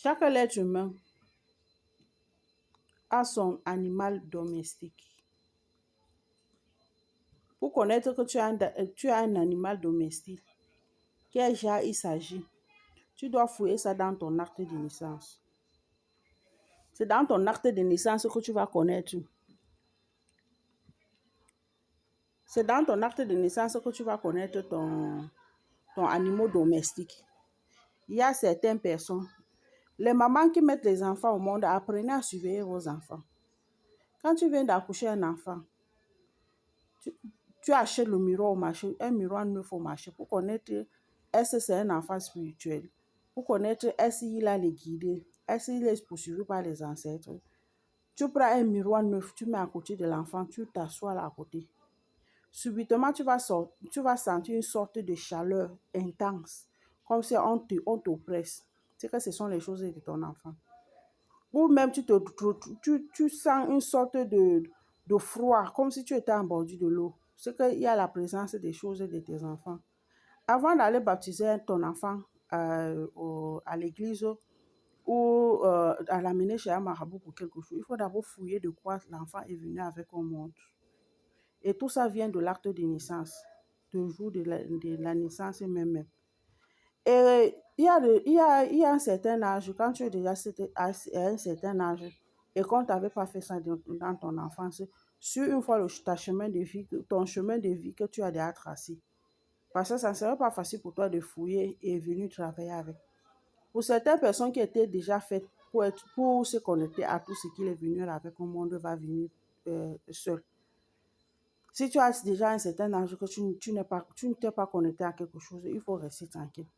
Chaque être humain a son animal domestique. Pour connaître que tu as un animal domestique, quel genre il s'agit, tu dois fouiller ça dans ton acte de naissance. C'est dans ton acte de naissance que tu vas connaître. C'est dans ton acte de naissance que tu vas connaître ton animal domestique. Il y a certaines personnes, les mamans qui mettent les enfants au monde, apprenez à surveiller vos enfants. Quand tu viens d'accoucher un enfant, tu achètes le miroir au marché, un miroir neuf au marché pour connaître est-ce que c'est un enfant spirituel, pour connaître est-ce qu'il a les guidés, est-ce qu'il est poursuivi par les ancêtres. Tu prends un miroir neuf, tu mets à côté de l'enfant, tu t'assois là à côté. Subitement, tu vas sentir une sorte de chaleur intense, comme si on t'oppresse. C'est que ce sont les choses de ton enfant. Ou même tu sens une sorte de froid, comme si tu étais en bordure de l'eau. C'est qu'il y a la présence des choses de tes enfants. Avant d'aller baptiser ton enfant à l'église ou à l'amener chez un marabout pour quelque chose, il faut d'abord fouiller de quoi l'enfant est venu avec au monde. Et tout ça vient de l'acte de naissance, du jour de la naissance même. Et il y a un certain âge, quand tu es déjà à un certain âge, et qu'on t'avait pas fait ça dans ton enfance, sur une fois ton chemin de vie que tu as déjà tracé. Parce que ça ne serait pas facile pour toi de fouiller et venir travailler avec. Pour certaines personnes qui étaient déjà faites pour se connecter à tout ce qu'il est venu avec au monde, va venir seul. Si tu as déjà un certain âge que tu ne t'es pas connecté à quelque chose, il faut rester tranquille.